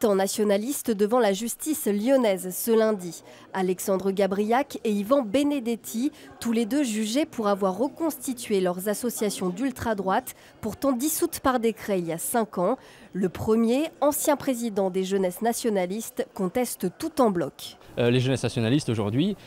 militants nationalistes devant la justice lyonnaise ce lundi. Alexandre Gabriac et Yvan Benedetti, tous les deux jugés pour avoir reconstitué leurs associations d'ultra-droite, pourtant dissoutes par décret il y a 5 ans. Le premier, ancien président des jeunesses nationalistes, conteste tout en bloc. Les jeunesses nationalistes aujourd'hui,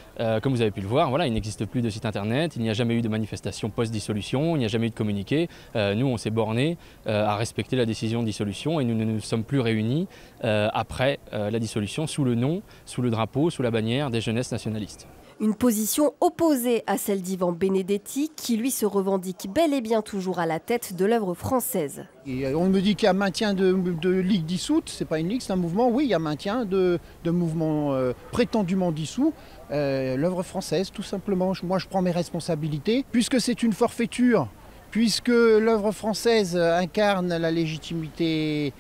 comme vous avez pu le voir, voilà, il n'existe plus de site internet, il n'y a jamais eu de manifestation post-dissolution, il n'y a jamais eu de communiqué. Nous, on s'est borné à respecter la décision de dissolution et nous ne nous sommes plus réunis après la dissolution sous le nom, sous le drapeau, sous la bannière des jeunesses nationalistes. Une position opposée à celle d'Yvan Benedetti, qui lui se revendique bel et bien toujours à la tête de l'œuvre française. Et on me dit qu'il y a maintien de ligue dissoute, c'est pas une ligue, c'est un mouvement. Oui, il y a maintien de mouvements prétendument dissous. L'œuvre française, tout simplement. Moi, je prends mes responsabilités. Puisque c'est une forfaiture, puisque l'œuvre française incarne la légitimité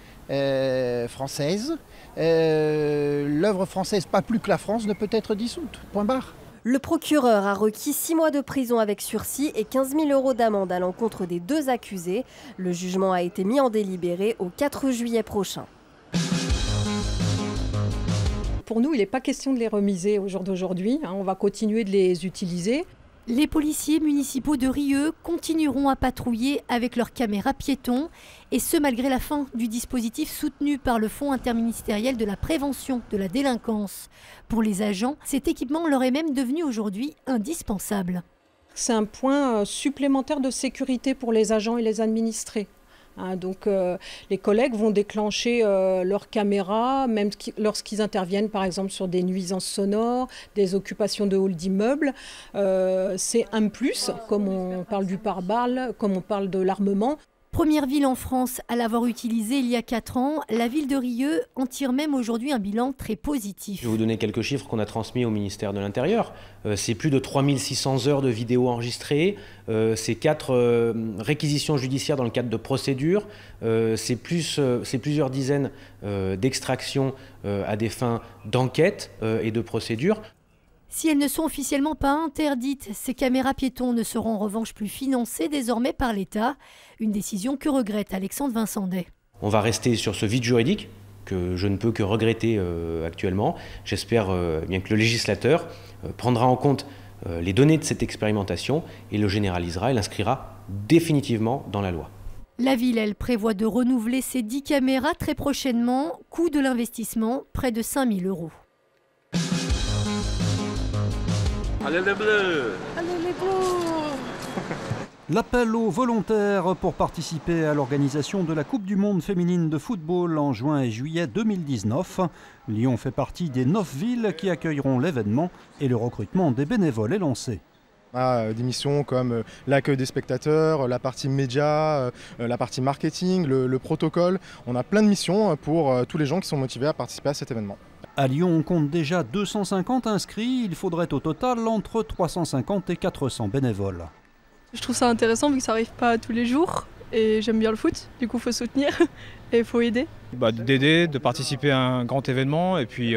française, l'œuvre française, pas plus que la France, ne peut être dissoute. Point barre. Le procureur a requis 6 mois de prison avec sursis et 15 000 € d'amende à l'encontre des 2 accusés. Le jugement a été mis en délibéré au 4 juillet prochain. Pour nous, il n'est pas question de les remiser au jour d'aujourd'hui. On va continuer de les utiliser. Les policiers municipaux de Rieux continueront à patrouiller avec leurs caméras piétons, et ce malgré la fin du dispositif soutenu par le Fonds interministériel de la prévention de la délinquance. Pour les agents, cet équipement leur est même devenu aujourd'hui indispensable. C'est un point supplémentaire de sécurité pour les agents et les administrés. Donc les collègues vont déclencher leurs caméras, même lorsqu'ils interviennent par exemple sur des nuisances sonores, des occupations de halls d'immeubles. C'est un plus, comme on parle du pare-balles, comme on parle de l'armement. Première ville en France à l'avoir utilisé il y a 4 ans, la ville de Rieux en tire même aujourd'hui un bilan très positif. Je vais vous donner quelques chiffres qu'on a transmis au ministère de l'Intérieur. C'est plus de 3600 heures de vidéos enregistrées, c'est 4 réquisitions judiciaires dans le cadre de procédures, c'est plusieurs dizaines d'extractions à des fins d'enquête et de procédures. Si elles ne sont officiellement pas interdites, ces caméras piétons ne seront en revanche plus financées désormais par l'État. Une décision que regrette Alexandre Vincendet. On va rester sur ce vide juridique que je ne peux que regretter actuellement. J'espère bien que le législateur prendra en compte les données de cette expérimentation et le généralisera et l'inscrira définitivement dans la loi. La ville, elle, prévoit de renouveler ses 10 caméras très prochainement. Coût de l'investissement, près de 5 000 €. Allez les bleus! Allez les bleus! L'appel aux volontaires pour participer à l'organisation de la Coupe du Monde féminine de football en juin et juillet 2019. Lyon fait partie des 9 villes qui accueilleront l'événement et le recrutement des bénévoles est lancé. Des missions comme l'accueil des spectateurs, la partie média, la partie marketing, le protocole. On a plein de missions pour tous les gens qui sont motivés à participer à cet événement. À Lyon, on compte déjà 250 inscrits. Il faudrait au total entre 350 et 400 bénévoles. Je trouve ça intéressant vu que ça n'arrive pas tous les jours et j'aime bien le foot. Du coup, il faut soutenir et il faut aider. D'aider, de participer à un grand événement et puis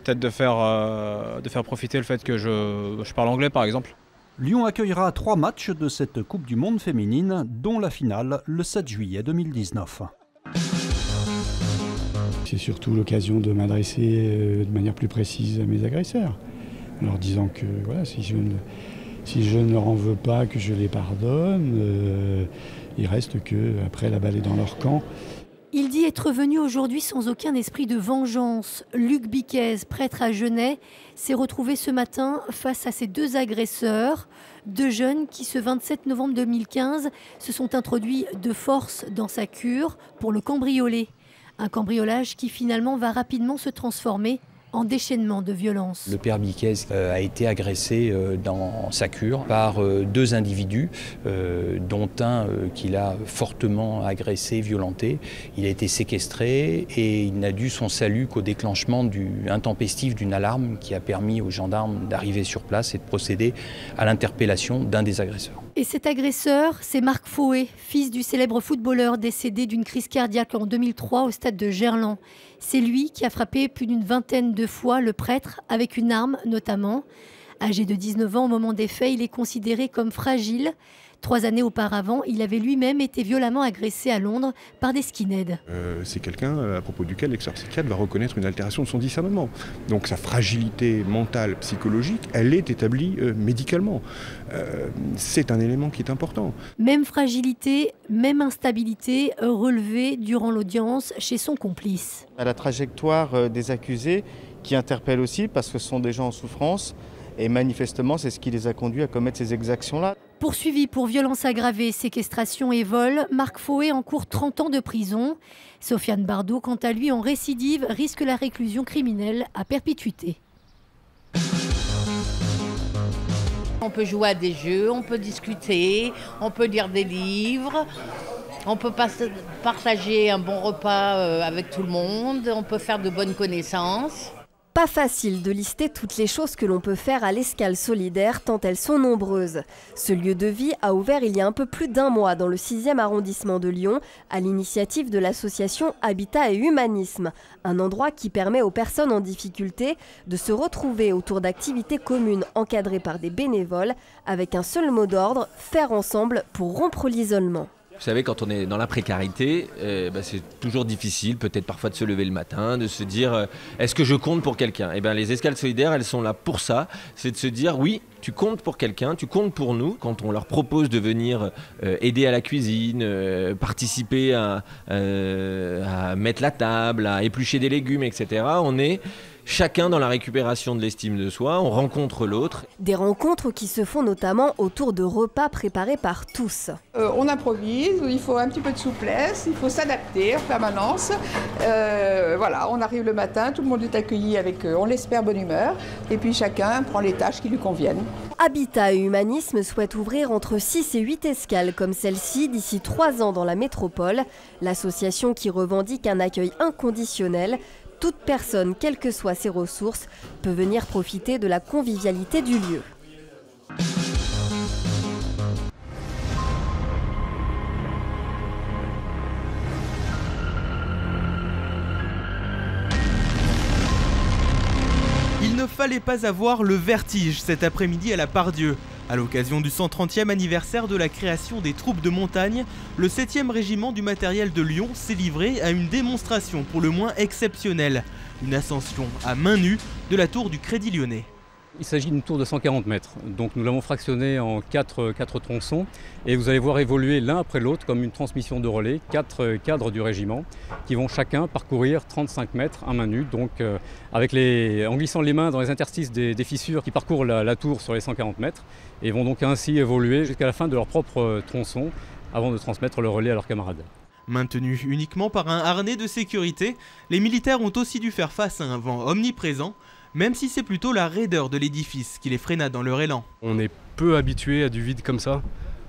peut-être de faire profiter le fait que je parle anglais par exemple. Lyon accueillera 3 matchs de cette Coupe du Monde féminine, dont la finale le 7 juillet 2019. C'est surtout l'occasion de m'adresser de manière plus précise à mes agresseurs, en leur disant que voilà, si je ne leur en veux pas, que je les pardonne, il reste qu'après la balle est dans leur camp. Il dit être venu aujourd'hui sans aucun esprit de vengeance. Luc Biquez, prêtre à Genêt, s'est retrouvé ce matin face à ses 2 agresseurs, 2 jeunes qui, ce 27 novembre 2015, se sont introduits de force dans sa cure pour le cambrioler. Un cambriolage qui finalement va rapidement se transformer en déchaînement de violence. Le père Biquez a été agressé dans sa cure par 2 individus, dont un qu'il a fortement agressé, violenté. Il a été séquestré et il n'a dû son salut qu'au déclenchement intempestif d'une alarme qui a permis aux gendarmes d'arriver sur place et de procéder à l'interpellation d'un des agresseurs. Et cet agresseur, c'est Marc Faué, fils du célèbre footballeur décédé d'une crise cardiaque en 2003 au stade de Gerland. C'est lui qui a frappé plus d'une vingtaine de fois le prêtre, avec une arme notamment. Âgé de 19 ans au moment des faits, il est considéré comme fragile. 3 années auparavant, il avait lui-même été violemment agressé à Londres par des skinheads. C'est quelqu'un à propos duquel l'expert-psychiatre va reconnaître une altération de son discernement. Donc sa fragilité mentale, psychologique, elle est établie médicalement. C'est un élément qui est important. Même fragilité, même instabilité relevée durant l'audience chez son complice. La trajectoire des accusés qui interpelle aussi parce que ce sont des gens en souffrance et manifestement c'est ce qui les a conduits à commettre ces exactions-là. Poursuivi pour violences aggravées, séquestration et vol, Marc Faué encourt 30 ans de prison. Sofiane Bardot, quant à lui, en récidive, risque la réclusion criminelle à perpétuité. On peut jouer à des jeux, on peut discuter, on peut lire des livres, on peut partager un bon repas avec tout le monde, on peut faire de bonnes connaissances. Pas facile de lister toutes les choses que l'on peut faire à l'Escale Solidaire tant elles sont nombreuses. Ce lieu de vie a ouvert il y a un peu plus d'1 mois dans le 6e arrondissement de Lyon à l'initiative de l'association Habitat et Humanisme. Un endroit qui permet aux personnes en difficulté de se retrouver autour d'activités communes encadrées par des bénévoles avec un seul mot d'ordre, faire ensemble pour rompre l'isolement. Vous savez, quand on est dans la précarité, c'est toujours difficile, peut-être parfois de se lever le matin, de se dire est-ce que je compte pour quelqu'un ? Les escales solidaires, elles sont là pour ça, c'est de se dire oui, tu comptes pour quelqu'un, tu comptes pour nous. Quand on leur propose de venir aider à la cuisine, participer à mettre la table, à éplucher des légumes, etc., on est chacun dans la récupération de l'estime de soi, on rencontre l'autre. Des rencontres qui se font notamment autour de repas préparés par tous. On improvise, il faut un petit peu de souplesse, il faut s'adapter en permanence. Voilà, on arrive le matin, tout le monde est accueilli avec, on l'espère, bonne humeur. Et puis chacun prend les tâches qui lui conviennent. Habitat et Humanisme souhaite ouvrir entre 6 et 8 escales comme celle-ci d'ici 3 ans dans la métropole. L'association qui revendique un accueil inconditionnel. Toute personne, quelles que soient ses ressources, peut venir profiter de la convivialité du lieu. Il ne fallait pas avoir le vertige cet après-midi à la Part-Dieu. À l'occasion du 130e anniversaire de la création des troupes de montagne, le 7e régiment du matériel de Lyon s'est livré à une démonstration pour le moins exceptionnelle. Une ascension à main nue de la tour du Crédit Lyonnais. Il s'agit d'une tour de 140 mètres, donc nous l'avons fractionnée en 4 tronçons et vous allez voir évoluer l'un après l'autre comme une transmission de relais, 4 cadres du régiment qui vont chacun parcourir 35 mètres à main nue, donc en glissant les mains dans les interstices des fissures qui parcourent la tour sur les 140 mètres et vont donc ainsi évoluer jusqu'à la fin de leur propre tronçon avant de transmettre le relais à leurs camarades. Maintenus uniquement par un harnais de sécurité, les militaires ont aussi dû faire face à un vent omniprésent, même si c'est plutôt la raideur de l'édifice qui les freina dans leur élan. On est peu habitué à du vide comme ça.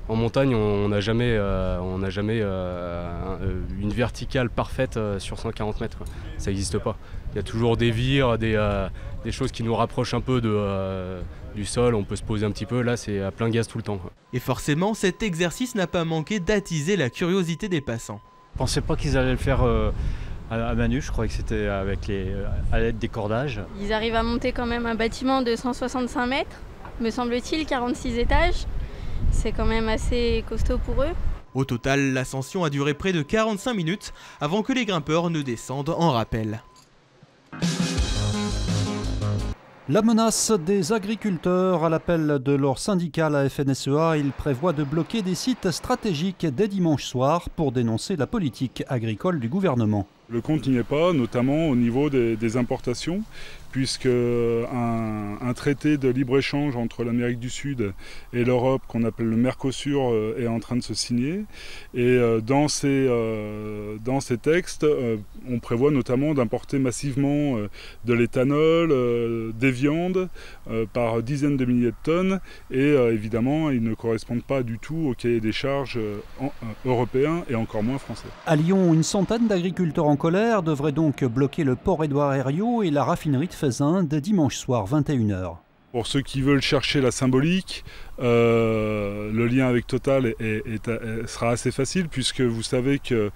En montagne, on n'a jamais une verticale parfaite sur 140 mètres. Ça n'existe pas. Il y a toujours des vires, des choses qui nous rapprochent un peu du sol. On peut se poser un petit peu. Là, c'est à plein gaz tout le temps. Et forcément, cet exercice n'a pas manqué d'attiser la curiosité des passants. Je ne pensais pas qu'ils allaient le faire à main nue, je croyais que c'était à l'aide des cordages. Ils arrivent à monter quand même un bâtiment de 165 mètres, me semble-t-il, 46 étages. C'est quand même assez costaud pour eux. Au total, l'ascension a duré près de 45 minutes avant que les grimpeurs ne descendent en rappel. La menace des agriculteurs à l'appel de leur syndicat, la FNSEA, ils prévoient de bloquer des sites stratégiques dès dimanche soir pour dénoncer la politique agricole du gouvernement. Le compte n'y est pas, notamment au niveau des importations, puisque un traité de libre-échange entre l'Amérique du Sud et l'Europe, qu'on appelle le Mercosur, est en train de se signer. Et dans ces textes, on prévoit notamment d'importer massivement de l'éthanol, des viandes, par dizaines de milliers de tonnes. Et évidemment, ils ne correspondent pas du tout au cahier des charges européen et encore moins français. À Lyon, une centaine d'agriculteurs en colère devraient donc bloquer le port Édouard Herriot et la raffinerie de Faisin dès dimanche soir 21 h. Pour ceux qui veulent chercher la symbolique, le lien avec Total sera assez facile, puisque vous savez que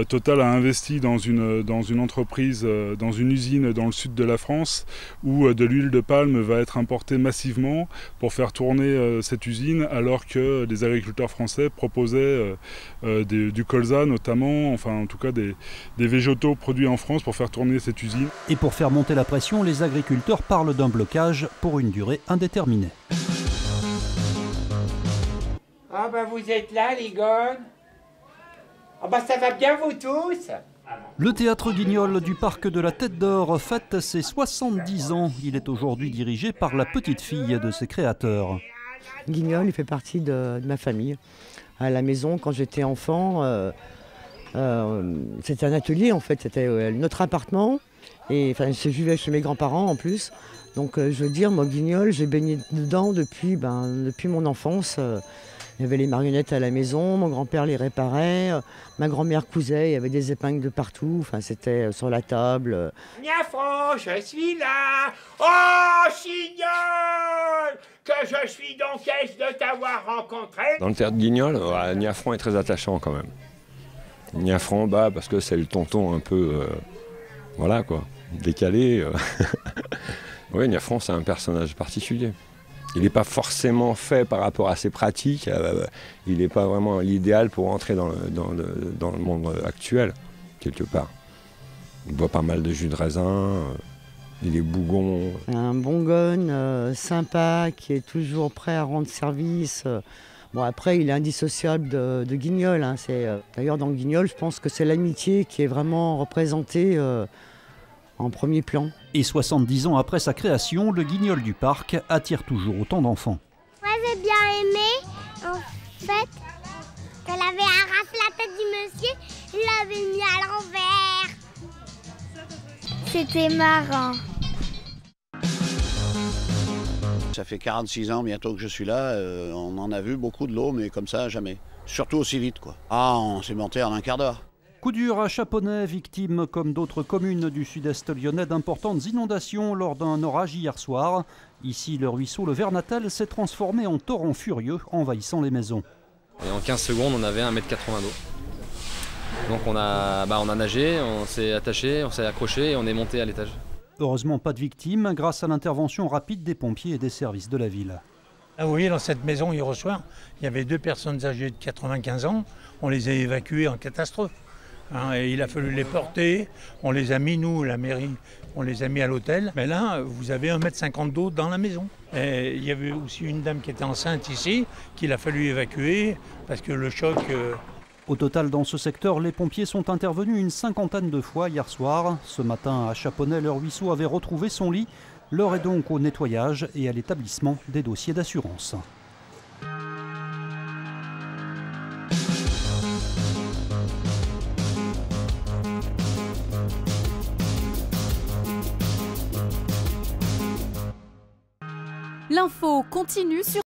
Total a investi dans une entreprise, dans une usine dans le sud de la France, où de l'huile de palme va être importée massivement pour faire tourner cette usine, alors que les agriculteurs français proposaient du colza notamment, enfin en tout cas des végétaux produits en France pour faire tourner cette usine. Et pour faire monter la pression, les agriculteurs parlent d'un blocage pour une durée indéterminée. Ah bah vous êtes là les gars. Ah bah ça va bien vous tous. Le théâtre Guignol du parc de la Tête d'Or fête ses 70 ans. Il est aujourd'hui dirigé par la petite fille de ses créateurs. Guignol, il fait partie de ma famille. À la maison, quand j'étais enfant, c'était un atelier en fait, c'était notre appartement. Et enfin, je vivais chez mes grands-parents en plus. Donc je veux dire, moi Guignol, j'ai baigné dedans depuis mon enfance. Il y avait les marionnettes à la maison, mon grand-père les réparait, ma grand-mère cousait, il y avait des épingles de partout, enfin c'était sur la table. Niafron, je suis là. Oh Chignol, que je suis donc aise de t'avoir rencontré. Dans le théâtre Guignol, Niafron est très attachant quand même. Niafron, parce que c'est le tonton un peu, voilà quoi, décalé. Oui, Niafron c'est un personnage particulier. Il n'est pas forcément fait par rapport à ses pratiques, il n'est pas vraiment l'idéal pour entrer dans le monde actuel, quelque part. Il boit pas mal de jus de raisin, il est bougon. Un bon gonne, sympa, qui est toujours prêt à rendre service. Bon après, il est indissociable de Guignol. Hein. D'ailleurs, dans Guignol, je pense que c'est l'amitié qui est vraiment représentée en premier plan. Et 70 ans après sa création, le Guignol du parc attire toujours autant d'enfants. Moi j'ai bien aimé, en fait, qu'elle avait arraché la tête du monsieur, il l'avait mis à l'envers. C'était marrant. Ça fait 46 ans bientôt que je suis là, on en a vu beaucoup de l'eau, mais comme ça, jamais. Surtout aussi vite, quoi. Ah, on s'est monté en un quart d'heure. Coup dur à Chaponnay, victime comme d'autres communes du sud-est lyonnais d'importantes inondations lors d'un orage hier soir. Ici, le ruisseau le Vernatel s'est transformé en torrent furieux, envahissant les maisons. Et en 15 secondes, on avait 1,80 m d'eau. Donc on a nagé, on s'est attaché, on s'est accroché et on est monté à l'étage. Heureusement, pas de victimes grâce à l'intervention rapide des pompiers et des services de la ville. Ah, vous voyez, dans cette maison hier au soir, il y avait 2 personnes âgées de 95 ans. On les a évacuées en catastrophe. Et il a fallu les porter, on les a mis, nous, la mairie, on les a mis à l'hôtel. Mais là, vous avez 1,50 m d'eau dans la maison. Et il y avait aussi une dame qui était enceinte ici, qu'il a fallu évacuer, parce que le choc... Au total, dans ce secteur, les pompiers sont intervenus une 50aine de fois hier soir. Ce matin, à Chaponnay, le ruisseau avait retrouvé son lit. L'heure est donc au nettoyage et à l'établissement des dossiers d'assurance. L'info continue sur